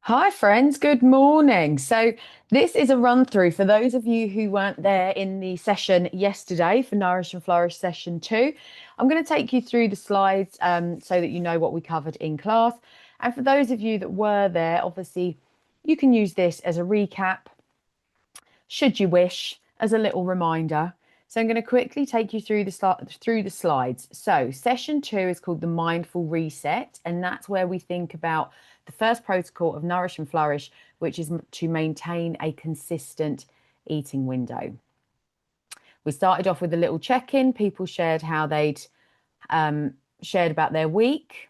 Hi, friends. Good morning. So, this is a run through for those of you who weren't there in the session yesterday for Nourish and Flourish session two. I'm going to take you through the slides so that you know what we covered in class. And for those of you that were there, obviously, you can use this as a recap, should you wish, as a little reminder. So I'm going to quickly take you through the slides. So session two is called the mindful reset, and that's where we think about the first protocol of Nourish and Flourish, which is to maintain a consistent eating window. We started off with a little check-in. People shared how they'd shared about their week.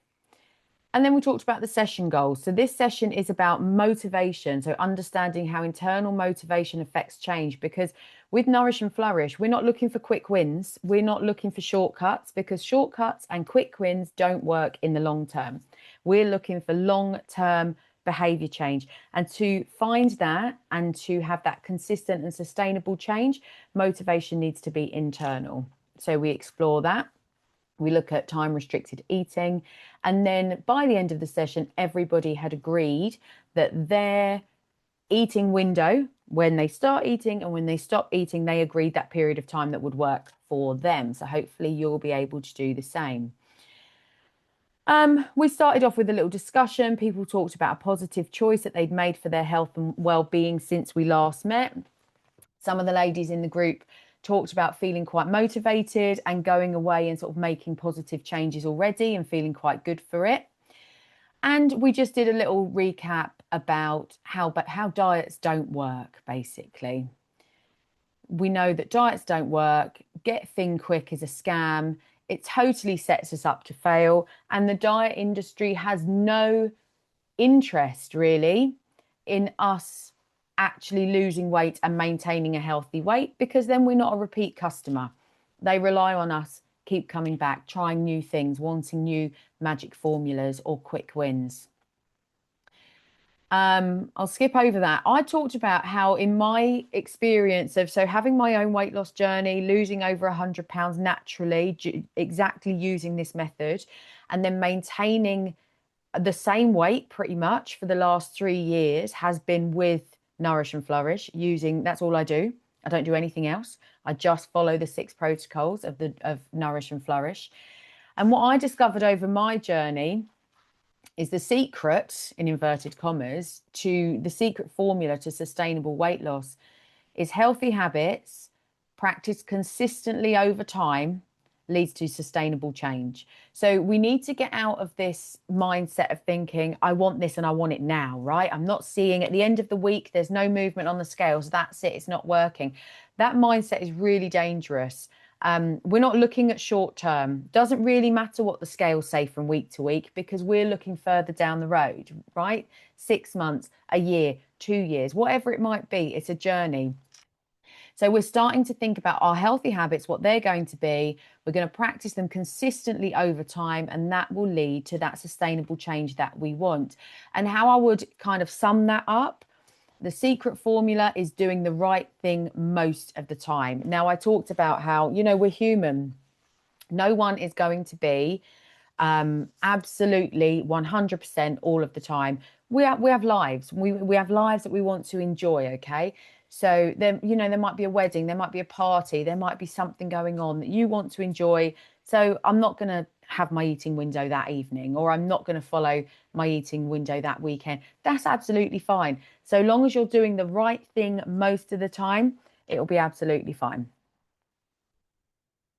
And then we talked about the session goals. So this session is about motivation. So understanding how internal motivation affects change, because with Nourish and Flourish, we're not looking for quick wins. We're not looking for shortcuts, because shortcuts and quick wins don't work in the long term. We're looking for long-term behavior change. And to find that and to have that consistent and sustainable change, motivation needs to be internal. So we explore that. We look at time restricted eating. And then by the end of the session, everybody had agreed that their eating window, when they start eating and when they stop eating, they agreed that period of time that would work for them. So hopefully you'll be able to do the same. We started off with a little discussion. People talked about a positive choice that they'd made for their health and well-being since we last met. Some of the ladies in the group talked about feeling quite motivated and going away and sort of making positive changes already and feeling quite good for it. And we just did a little recap about how diets don't work, basically. We know that diets don't work. Get thin quick is a scam. It totally sets us up to fail. And the diet industry has no interest really in us actually losing weight and maintaining a healthy weight, because then we're not a repeat customer. They rely on us, keep coming back, trying new things, wanting new magic formulas or quick wins. I'll skip over that. I talked about how, in my experience of having my own weight loss journey, losing over 100 pounds naturally, exactly using this method, and then maintaining the same weight pretty much for the last 3 years has been with Nourish and Flourish. Using That's all I do. I don't do anything else. I just follow the 6 protocols of Nourish and Flourish. And what I discovered over my journey is the secret, in inverted commas, to the secret formula to sustainable weight loss is healthy habits practiced consistently over time leads to sustainable change. So we need to get out of this mindset of thinking, I want this and I want it now, right? I'm not seeing at the end of the week, there's no movement on the scales. That's it. It's not working. That mindset is really dangerous. We're not looking at short term. Doesn't really matter what the scales say from week to week, because we're looking further down the road, right? 6 months, a year, 2 years, whatever it might be. It's a journey. So we're starting to think about our healthy habits, what they're going to be. We're going to practice them consistently over time, and that will lead to that sustainable change that we want. And how I would kind of sum that up, the secret formula is doing the right thing most of the time. Now, I talked about how, we're human. No one is going to be absolutely 100% all of the time. We have lives. We have lives that we want to enjoy. Okay. So there might be a wedding, there might be a party, there might be something going on that you want to enjoy. So I'm not going to have my eating window that evening, or I'm not going to follow my eating window that weekend. That's absolutely fine. So long as you're doing the right thing most of the time, it'll be absolutely fine.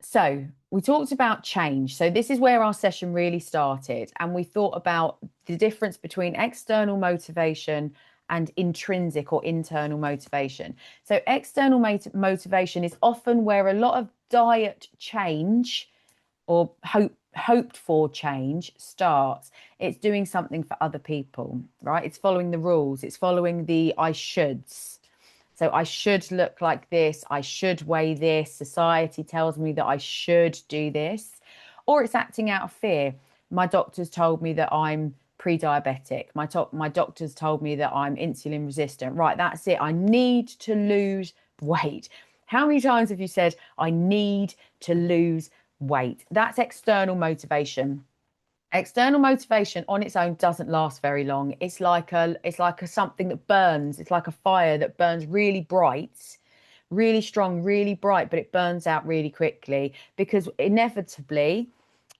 So we talked about change. So this is where our session really started. And we thought about the difference between external motivation and intrinsic or internal motivation. So external motivation is often where a lot of diet change or hoped for change starts. It's doing something for other people, right? It's following the rules. It's following the I shoulds. So I should look like this. I should weigh this. Society tells me that I should do this. Or it's acting out of fear. My doctors told me that I'm pre-diabetic. My doctors told me that I'm insulin resistant. Right, that's it. I need to lose weight. How many times have you said, I need to lose weight? That's external motivation. External motivation on its own doesn't last very long. It's like a something that burns. It's like a fire that burns really bright, really strong, really bright, but it burns out really quickly because inevitably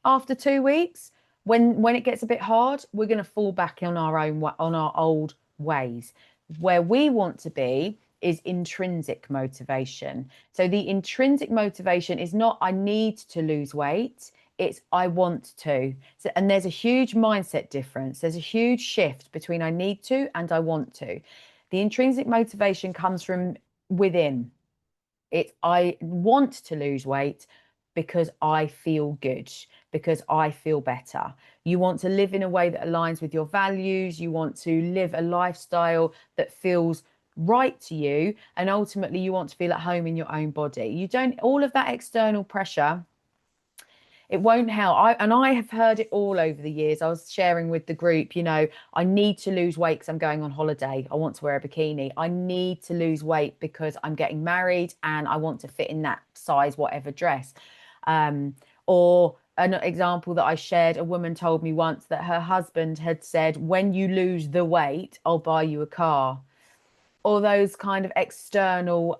after 2 weeks, when it gets a bit hard, we're going to fall back on on our old ways. Where we want to be is intrinsic motivation. So the intrinsic motivation is not I need to lose weight, it's I want to. So, and there's a huge mindset difference. There's a huge shift between I need to and I want to. The intrinsic motivation comes from within. It's I want to lose weight because I feel good, because I feel better. You want to live in a way that aligns with your values. You want to live a lifestyle that feels right to you. And ultimately, you want to feel at home in your own body. You don't, all of that external pressure, it won't help. I have heard it all over the years. I was sharing with the group, I need to lose weight because I'm going on holiday. I want to wear a bikini. I need to lose weight because I'm getting married and I want to fit in that size, whatever dress. Or an example that I shared, a woman told me once that her husband had said, when you lose the weight, I'll buy you a car. All those kind of external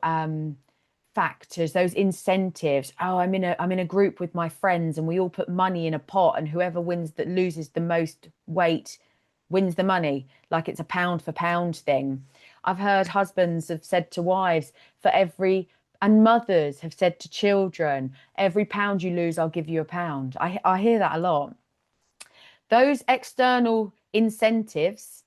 factors, those incentives. Oh, I'm in a group with my friends and we all put money in a pot and whoever wins that loses the most weight wins the money, like it's a pound for pound thing. I've heard husbands have said to wives, for every and mothers have said to children, every pound you lose, I'll give you a pound. I hear that a lot. Those external incentives,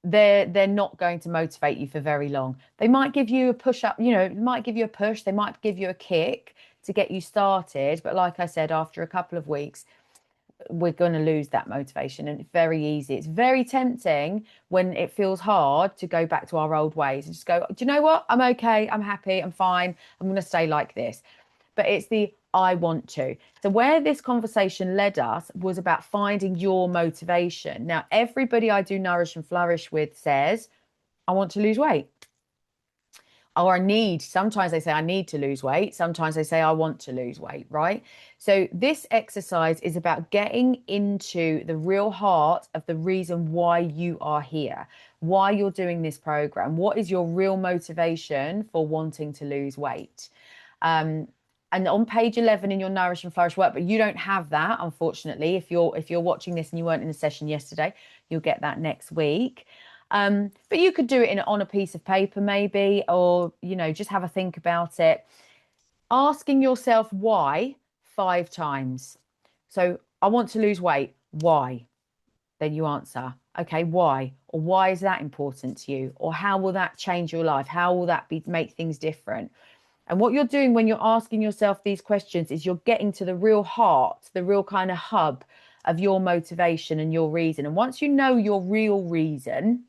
they're not going to motivate you for very long. They might give you a push up, they might give you a push, they might give you a kick to get you started. But like I said, after a couple of weeks, we're going to lose that motivation. And it's very easy. It's very tempting when it feels hard to go back to our old ways and just go, do you know what? I'm okay. I'm happy. I'm fine. I'm going to stay like this. But it's the I want to. So, where this conversation led us was about finding your motivation. Now, everybody I do Nourish and Flourish with says, I want to lose weight. Or I need, sometimes they say I need to lose weight. Sometimes they say I want to lose weight, right? So, this exercise is about getting into the real heart of the reason why you are here, why you're doing this program. What is your real motivation for wanting to lose weight? And on page 11 in your Nourish and Flourish workbook, you don't have that, unfortunately. If you're watching this and you weren't in the session yesterday, you'll get that next week. But you could do it on a piece of paper maybe, or just have a think about it. Asking yourself why 5 times. So I want to lose weight. Why? Then you answer, okay, why? Or why is that important to you? Or how will that change your life? How will that make things different? And what you're doing when you're asking yourself these questions is you're getting to the real heart, the real kind of hub of your motivation and your reason. And once you know your real reason,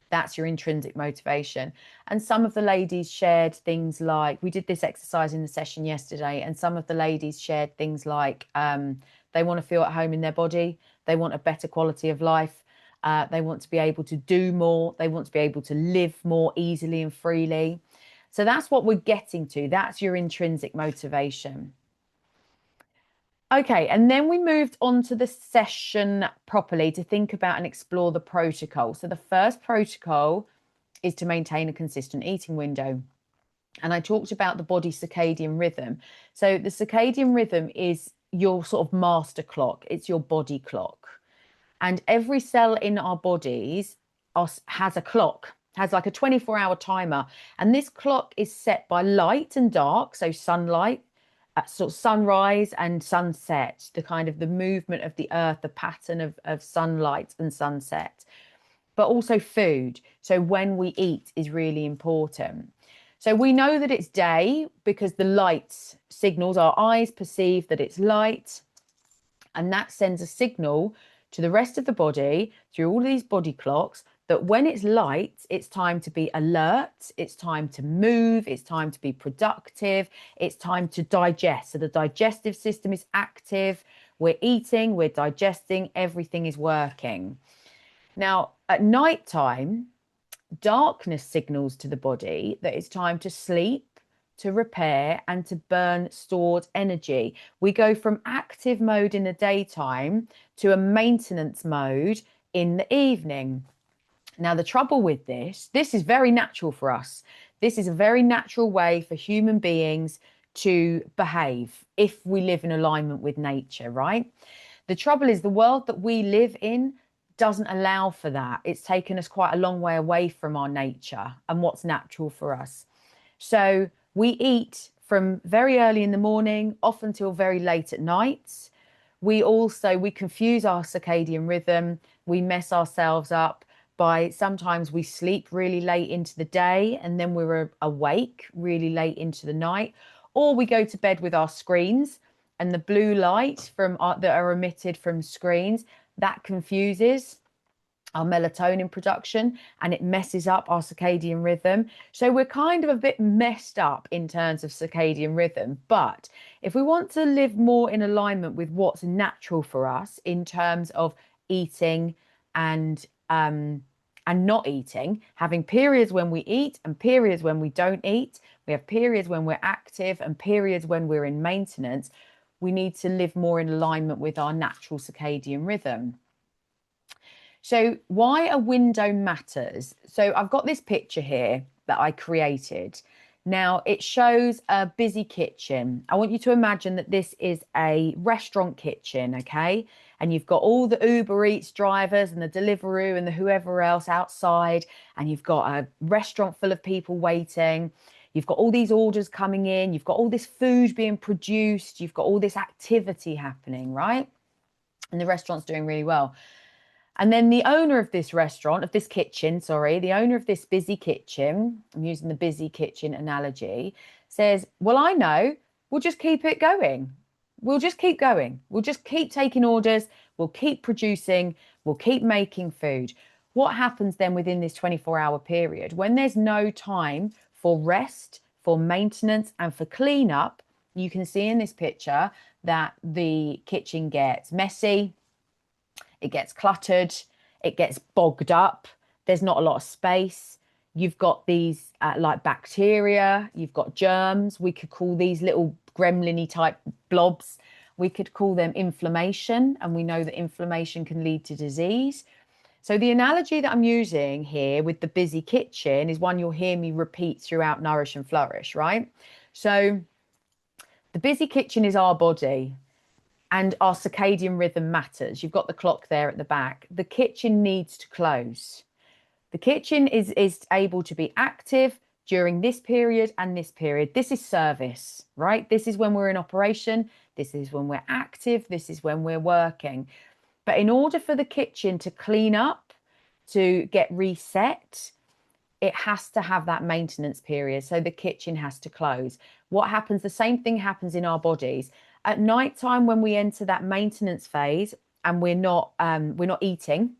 that's your intrinsic motivation. And some of the ladies shared things like, we did this exercise in the session yesterday, and some of the ladies shared things like they want to feel at home in their body, they want a better quality of life, they want to be able to do more, they want to be able to live more easily and freely. So that's what we're getting to. That's your intrinsic motivation. Okay, and then we moved on to the session properly to think about and explore the protocol. So the first protocol is to maintain a consistent eating window. And I talked about the body circadian rhythm. So the circadian rhythm is your sort of master clock. It's your body clock. And every cell in our bodies has a clock, has like a 24-hour timer. And this clock is set by light and dark, so sunlight, sort of sunrise and sunset, the kind of the movement of the earth, the pattern of sunlight and sunset, but also food. So when we eat is really important. So we know that it's day because the light signals, our eyes perceive that it's light, and that sends a signal to the rest of the body through all these body clocks that when it's light, it's time to be alert, it's time to move, it's time to be productive, it's time to digest. So the digestive system is active, we're eating, we're digesting, everything is working. Now, at night time, darkness signals to the body that it's time to sleep, to repair and to burn stored energy. We go from active mode in the daytime to a maintenance mode in the evening. Now, the trouble with this is very natural for us. This is a very natural way for human beings to behave if we live in alignment with nature, right? The trouble is the world that we live in doesn't allow for that. It's taken us quite a long way away from our nature and what's natural for us. So we eat from very early in the morning, often till very late at night. We confuse our circadian rhythm. We mess ourselves up by sometimes we sleep really late into the day and then we're awake really late into the night, or we go to bed with our screens and the blue light that are emitted from screens that confuses our melatonin production and it messes up our circadian rhythm. So we're kind of a bit messed up in terms of circadian rhythm. But if we want to live more in alignment with what's natural for us in terms of eating and not eating, having periods when we eat and periods when we don't eat, we have periods when we're active and periods when we're in maintenance, we need to live more in alignment with our natural circadian rhythm. So why a window matters. So I've got this picture here that I created. Now it shows a busy kitchen. I want you to imagine that this is a restaurant kitchen, okay? And you've got all the Uber Eats drivers and the Deliveroo and the whoever else outside, and you've got a restaurant full of people waiting. You've got all these orders coming in. You've got all this food being produced. You've got all this activity happening, right? And the restaurant's doing really well. And then the owner of this restaurant, of this kitchen, sorry, the owner of this busy kitchen, I'm using the busy kitchen analogy, says, well, I know, we'll just keep it going. We'll just keep going. We'll just keep taking orders. We'll keep producing. We'll keep making food. What happens then within this 24-hour period? When there's no time for rest, for maintenance, and for cleanup, you can see in this picture that the kitchen gets messy. It gets cluttered, it gets bogged up, there's not a lot of space. You've got these like bacteria, you've got germs. We could call these little gremlin-y type blobs, we could call them inflammation, and we know that inflammation can lead to disease. So the analogy that I'm using here with the busy kitchen is one you'll hear me repeat throughout Nourish and Flourish, right? So the busy kitchen is our body. And our circadian rhythm matters. You've got the clock there at the back. The kitchen needs to close. The kitchen is able to be active during this period and this period. This is service, right? This is when we're in operation. This is when we're active. This is when we're working. But in order for the kitchen to clean up, to get reset, it has to have that maintenance period. So the kitchen has to close. What happens? The same thing happens in our bodies. At night time, when we enter that maintenance phase and we're not eating,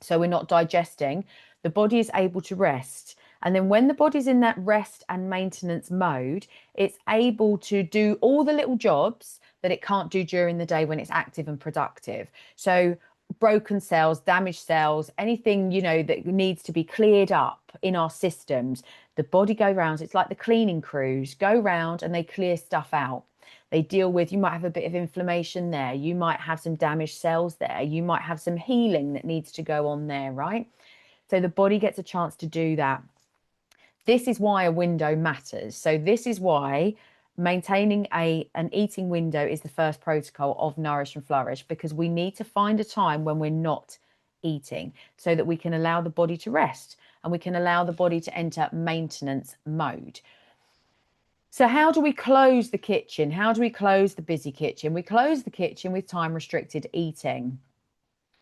so we're not digesting, the body is able to rest. And then when the body's in that rest and maintenance mode, it's able to do all the little jobs that it can't do during the day when it's active and productive. So broken cells, damaged cells, anything, that needs to be cleared up in our systems, the body go round. It's like the cleaning crews go round and they clear stuff out. They deal with, you might have a bit of inflammation there. You might have some damaged cells there. You might have some healing that needs to go on there, right? So the body gets a chance to do that. This is why a window matters. So this is why maintaining an eating window is the first protocol of Nourish and Flourish, because we need to find a time when we're not eating so that we can allow the body to rest and we can allow the body to enter maintenance mode. So how do we close the kitchen? How do we close the busy kitchen? We close the kitchen with time-restricted eating.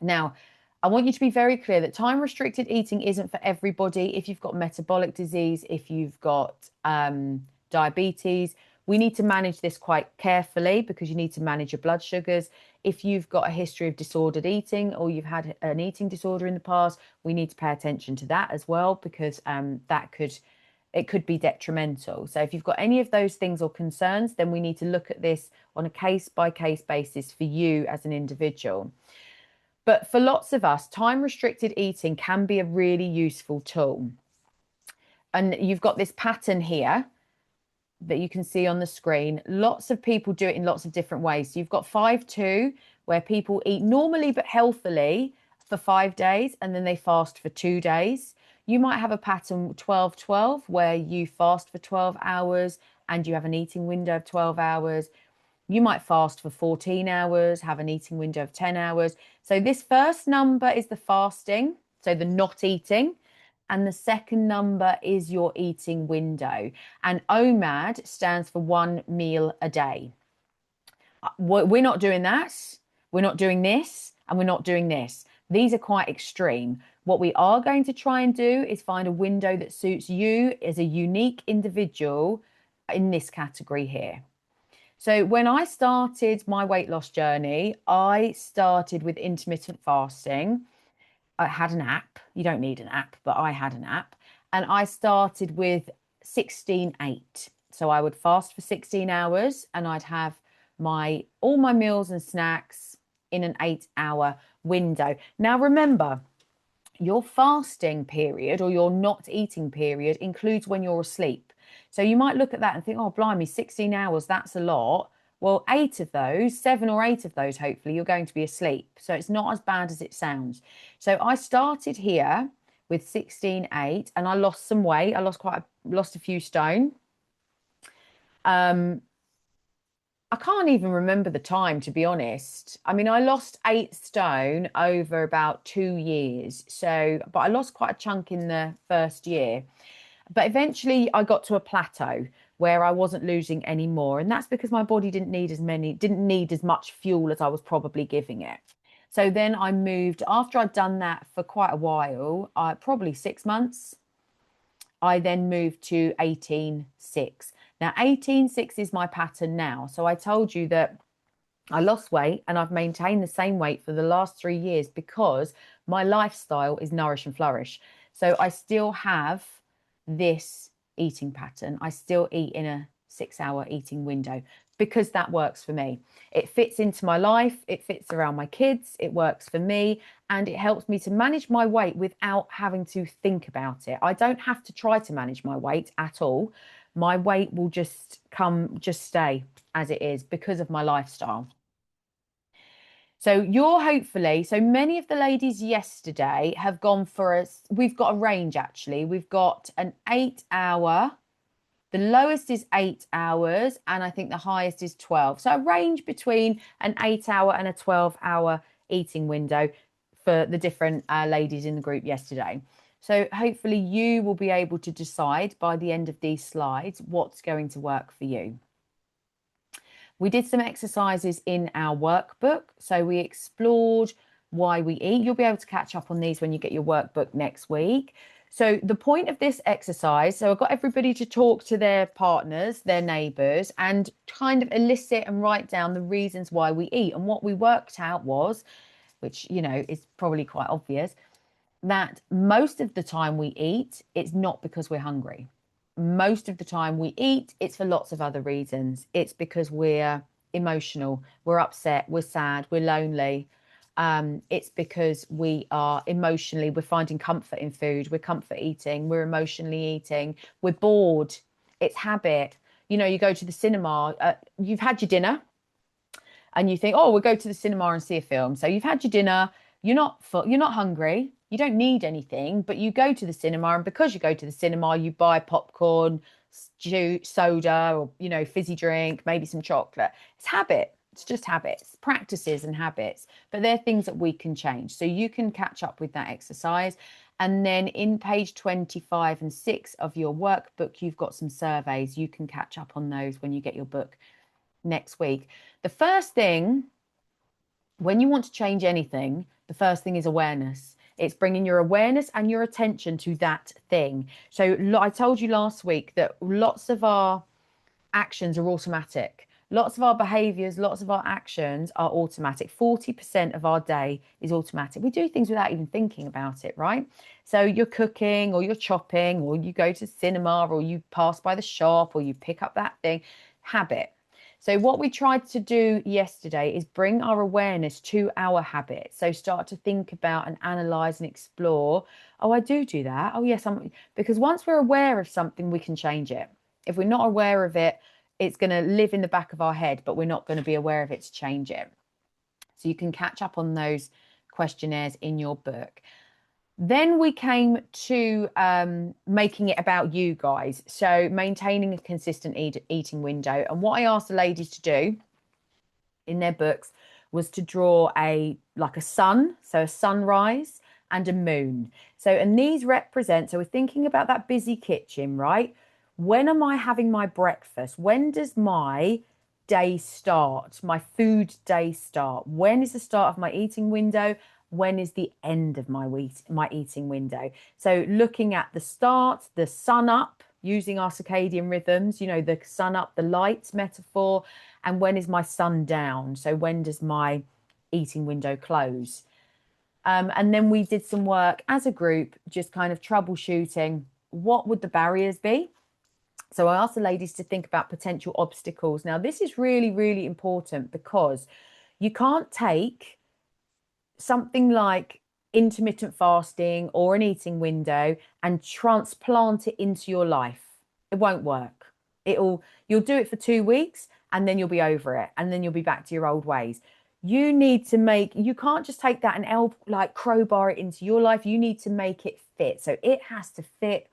Now, I want you to be very clear that time-restricted eating isn't for everybody. If you've got metabolic disease, if you've got diabetes, we need to manage this quite carefully because you need to manage your blood sugars. If you've got a history of disordered eating or you've had an eating disorder in the past, we need to pay attention to that as well, because it could be detrimental. So if you've got any of those things or concerns, then we need to look at this on a case-by-case basis for you as an individual. But for lots of us, time-restricted eating can be a really useful tool. And you've got this pattern here that you can see on the screen. Lots of people do it in lots of different ways. So you've got 5-2, where people eat normally but healthily for 5 days and then they fast for 2 days. You might have a pattern 12-12, where you fast for 12 hours and you have an eating window of 12 hours. You might fast for 14 hours, have an eating window of 10 hours. So this first number is the fasting, so the not eating. And the second number is your eating window. And OMAD stands for 1 meal a day. We're not doing that. We're not doing this. And we're not doing this. These are quite extreme. What we are going to try and do is find a window that suits you as a unique individual in this category here. So when I started my weight loss journey, I started with intermittent fasting. I had an app. You don't need an app, but I had an app. And I started with 16-8. So I would fast for 16 hours and I'd have all my meals and snacks in an 8-hour window. Now remember, your fasting period or your not eating period includes when you're asleep. So you might look at that and think, oh, blimey, 16 hours, that's a lot. Well, 7 or 8 of those, hopefully, you're going to be asleep. So it's not as bad as it sounds. So I started here with 16-8 and I lost some weight. I lost a few stone. I can't even remember the time, to be honest. I mean, I lost 8 stone over about 2 years. But I lost quite a chunk in the first year. But eventually I got to a plateau where I wasn't losing any more. And that's because my body didn't need as much fuel as I was probably giving it. So then I moved, after I'd done that for quite a while, probably 6 months, I then moved to 18-6. Now, 18-6 is my pattern now. So I told you that I lost weight and I've maintained the same weight for the last 3 years because my lifestyle is Nourish and Flourish. So I still have this eating pattern. I still eat in a 6-hour eating window because that works for me. It fits into my life. It fits around my kids. It works for me. And it helps me to manage my weight without having to think about it. I don't have to try to manage my weight at all. My weight will just stay as it is because of my lifestyle. So so many of the ladies yesterday have gone for we've got a range actually. We've got an 8-hour, the lowest is 8 hours, and I think the highest is 12. So a range between an 8-hour and a 12-hour eating window for the different ladies in the group yesterday. So hopefully you will be able to decide by the end of these slides what's going to work for you. We did some exercises in our workbook. So we explored why we eat. You'll be able to catch up on these when you get your workbook next week. So the point of this exercise, so I've got everybody to talk to their partners, their neighbours, and kind of elicit and write down the reasons why we eat. And what we worked out was, which, is probably quite obvious, that most of the time we eat, it's not because we're hungry. Most of the time we eat, it's for lots of other reasons. It's because we're emotional, we're upset, we're sad, we're lonely. It's because we're finding comfort in food, we're comfort eating, we're emotionally eating, we're bored, it's habit. You go to the cinema, you've had your dinner and you think, oh, we'll go to the cinema and see a film. So you've had your dinner, you're not hungry, you don't need anything, but you go to the cinema, and because you go to the cinema, you buy popcorn, soda, or fizzy drink, maybe some chocolate. It's habit. It's just habits, practices and habits, but they're things that we can change. So you can catch up with that exercise. And then in page 25 and 6 of your workbook, you've got some surveys. You can catch up on those when you get your book next week. The first thing, when you want to change anything, the first thing is awareness. It's bringing your awareness and your attention to that thing. So I told you last week that lots of our actions are automatic. Lots of our behaviors, lots of our actions are automatic. 40% of our day is automatic. We do things without even thinking about it, right? So you're cooking or you're chopping or you go to cinema or you pass by the shop or you pick up that thing. Habit. So what we tried to do yesterday is bring our awareness to our habits. So start to think about and analyze and explore. Oh, I do that. Oh, yes. Because once we're aware of something, we can change it. If we're not aware of it, it's going to live in the back of our head, but we're not going to be aware of it to change it. So you can catch up on those questionnaires in your book. Then we came to making it about you guys. So maintaining a consistent eating window. And what I asked the ladies to do in their books was to draw a sun, so a sunrise and a moon. So, and these represent, so we're thinking about that busy kitchen, right? When am I having my breakfast? When does my day start? My food day start? When is the start of my eating window? When is the end of my eating window? So looking at the start, the sun up, using our circadian rhythms, the sun up, the lights metaphor, and when is my sun down? So when does my eating window close? And then we did some work as a group, just kind of troubleshooting what would the barriers be. So I asked the ladies to think about potential obstacles. Now, this is really, really important because you can't take something like intermittent fasting or an eating window and transplant it into your life. It won't work. You'll do it for 2 weeks and then you'll be over it and then you'll be back to your old ways. You can't just take that and crowbar it into your life. You need to make it fit. So it has to fit.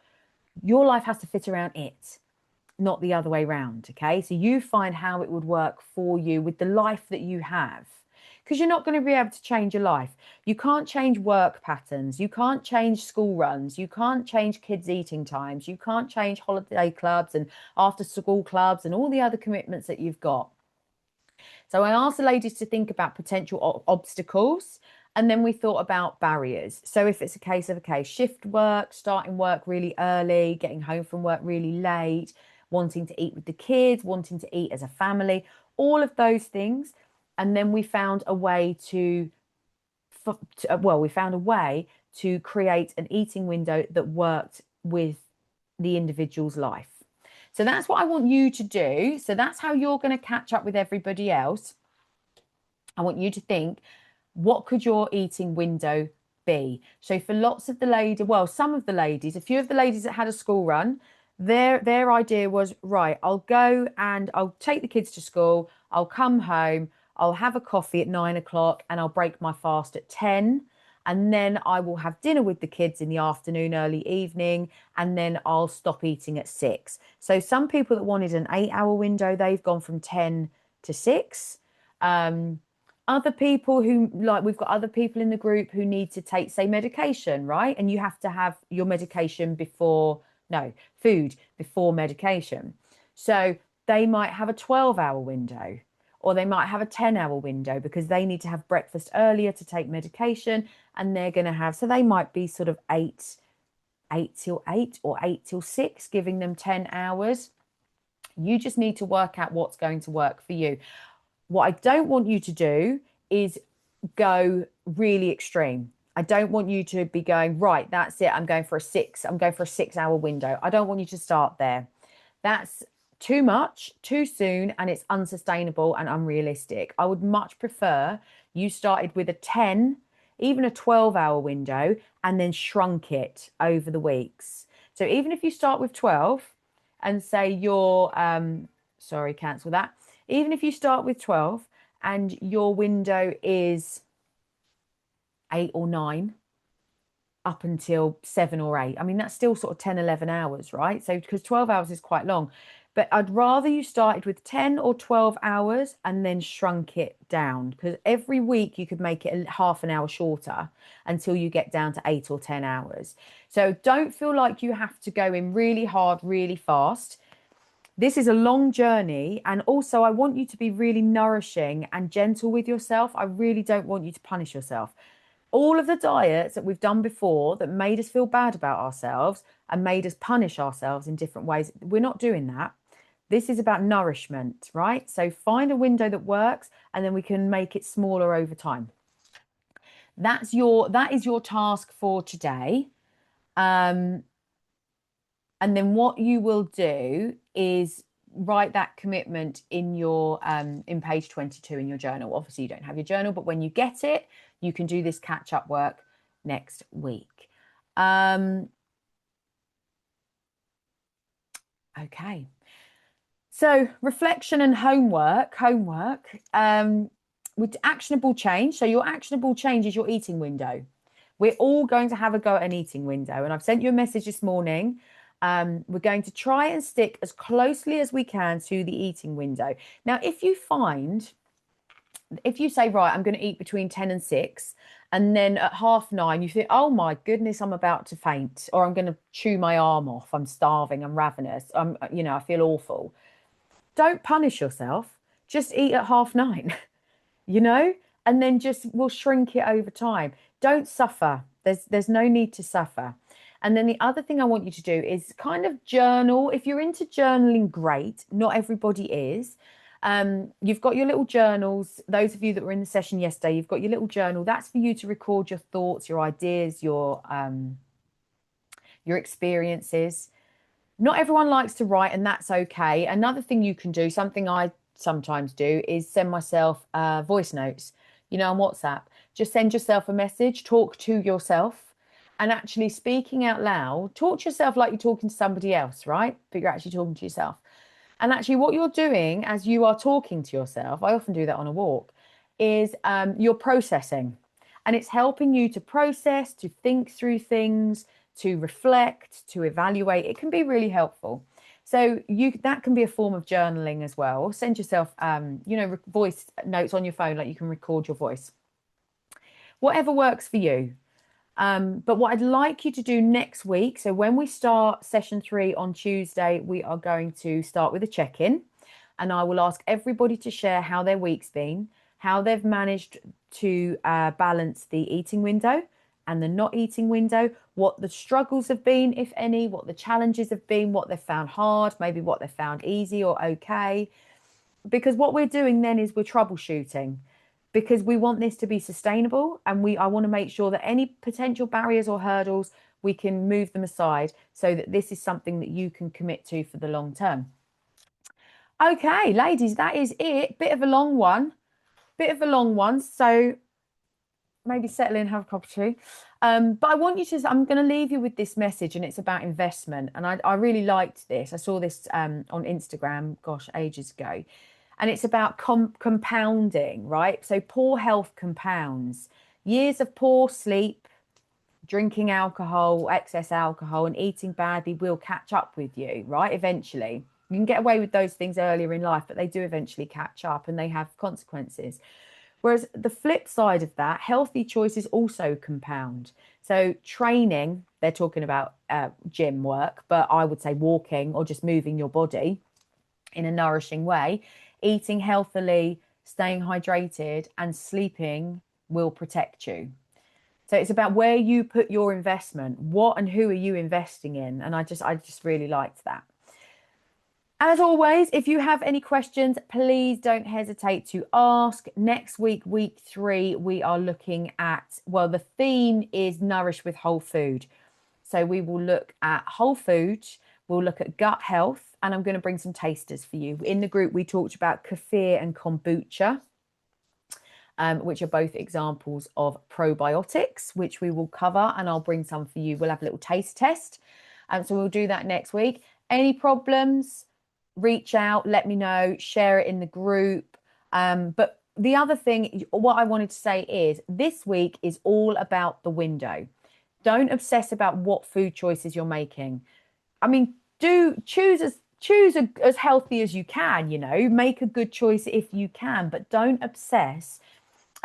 Your life has to fit around it, not the other way around. Okay. So you find how it would work for you with the life that you have, because you're not going to be able to change your life. You can't change work patterns. You can't change school runs. You can't change kids' eating times. You can't change holiday clubs and after school clubs and all the other commitments that you've got. So I asked the ladies to think about potential obstacles, and then we thought about barriers. So if it's a case of, shift work, starting work really early, getting home from work really late, wanting to eat with the kids, wanting to eat as a family, all of those things. And then we found a way to create an eating window that worked with the individual's life. So that's what I want you to do. So that's how you're going to catch up with everybody else. I want you to think, what could your eating window be? So for lots of the ladies, some of the ladies, a few of the ladies that had a school run, their idea was, right, I'll go and I'll take the kids to school, I'll come home, I'll have a coffee at 9 o'clock and I'll break my fast at 10. And then I will have dinner with the kids in the afternoon, early evening, and then I'll stop eating at 6. So some people that wanted an 8-hour window, they've gone from 10 to 6. Other people we've got other people in the group who need to take, say, medication, right? And you have to have your medication food before medication. So they might have a 12-hour window, or they might have a 10-hour window because they need to have breakfast earlier to take medication, and they're going to have, so they might be sort of 8 till 8 or 8 till 6, giving them 10 hours. You just need to work out what's going to work for you. What I don't want you to do is go really extreme. I don't want you to be going, right, that's it. I'm going for a 6-hour window. I don't want you to start there. That's too much, too soon, and it's unsustainable and unrealistic. I would much prefer you started with a 10, even a 12-hour window, and then shrunk it over the weeks. So even if you start with 12 and say cancel that. Even if you start with 12 and your window is 8 or 9 up until 7 or 8, I mean, that's still sort of 10, 11 hours, right? So because 12 hours is quite long. But I'd rather you started with 10 or 12 hours and then shrunk it down, because every week you could make it half an hour shorter until you get down to 8 or 10 hours. So don't feel like you have to go in really hard, really fast. This is a long journey. And also I want you to be really nourishing and gentle with yourself. I really don't want you to punish yourself. All of the diets that we've done before that made us feel bad about ourselves and made us punish ourselves in different ways, we're not doing that. This is about nourishment, right? So find a window that works and then we can make it smaller over time. That is your task for today. And then what you will do is write that commitment in your in page 22 in your journal. Obviously you don't have your journal, but when you get it, you can do this catch-up work next week. Okay. So reflection and homework, with actionable change. So your actionable change is your eating window. We're all going to have a go at an eating window. And I've sent you a message this morning. We're going to try and stick as closely as we can to the eating window. Now, if you say, right, I'm going to eat between 10 and 6, and then at 9:30, you think, oh my goodness, I'm about to faint, or I'm going to chew my arm off. I'm starving. I'm ravenous. I feel awful. Don't punish yourself. Just eat at 9:30. you know, and then just we'll shrink it over time. Don't suffer. There's no need to suffer. And then the other thing I want you to do is kind of journal. If you're into journaling, great. Not everybody is. You've got your little journals. Those of you that were in the session yesterday, you've got your little journal. That's for you to record your thoughts, your ideas, your experiences. Not everyone likes to write, and that's okay. Another thing you can do, something I sometimes do, is send myself voice notes, on WhatsApp. Just send yourself a message, talk to yourself, and actually speaking out loud, talk to yourself like you're talking to somebody else, right? But you're actually talking to yourself. And actually, what you're doing as you are talking to yourself, I often do that on a walk, is you're processing. And it's helping you to process, to think through things, to reflect, to evaluate. It can be really helpful. So that can be a form of journaling as well. Send yourself, voice notes on your phone, like you can record your voice. Whatever works for you. But what I'd like you to do next week, so when we start session 3 on Tuesday, we are going to start with a check-in, and I will ask everybody to share how their week's been, how they've managed to balance the eating window and the not eating window, what the struggles have been, if any, what the challenges have been, what they've found hard, maybe what they've found easy or okay. Because what we're doing then is we're troubleshooting, because we want this to be sustainable, and I want to make sure that any potential barriers or hurdles, we can move them aside so that this is something that you can commit to for the long term. Okay, ladies, that is it. Bit of a long one. So maybe settle in, have a cup of tea. But I want you to, I'm going to leave you with this message, and it's about investment. And I really liked this. I saw this on Instagram, gosh, ages ago. And it's about compounding, right? So poor health compounds. Years of poor sleep, drinking alcohol, excess alcohol, and eating badly will catch up with you, right? Eventually. You can get away with those things earlier in life, but they do eventually catch up, and they have consequences. Whereas the flip side of that, healthy choices also compound. So training, they're talking about gym work, but I would say walking or just moving your body in a nourishing way, eating healthily, staying hydrated, and sleeping will protect you. So it's about where you put your investment, what and who are you investing in? And I just really liked that. As always, if you have any questions, please don't hesitate to ask. Next week, week 3, we are looking at, well, the theme is Nourish with Whole Food. So we will look at whole food, we'll look at gut health, and I'm going to bring some tasters for you. In the group, we talked about kefir and kombucha, which are both examples of probiotics, which we will cover, and I'll bring some for you. We'll have a little taste test. So we'll do that next week. Any problems? Reach out, let me know, share it in the group. But the other thing, what I wanted to say is this week is all about the window. Don't obsess about what food choices you're making. I mean, choose as healthy as you can, make a good choice if you can, but don't obsess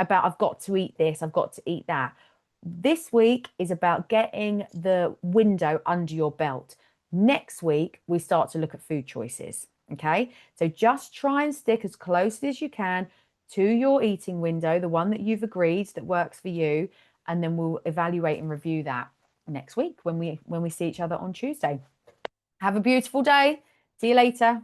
about I've got to eat this, I've got to eat that. This week is about getting the window under your belt. Next week, we start to look at food choices. Okay, so just try and stick as closely as you can to your eating window, the one that you've agreed that works for you, and then we'll evaluate and review that next week when we see each other on Tuesday. Have a beautiful day. See you later.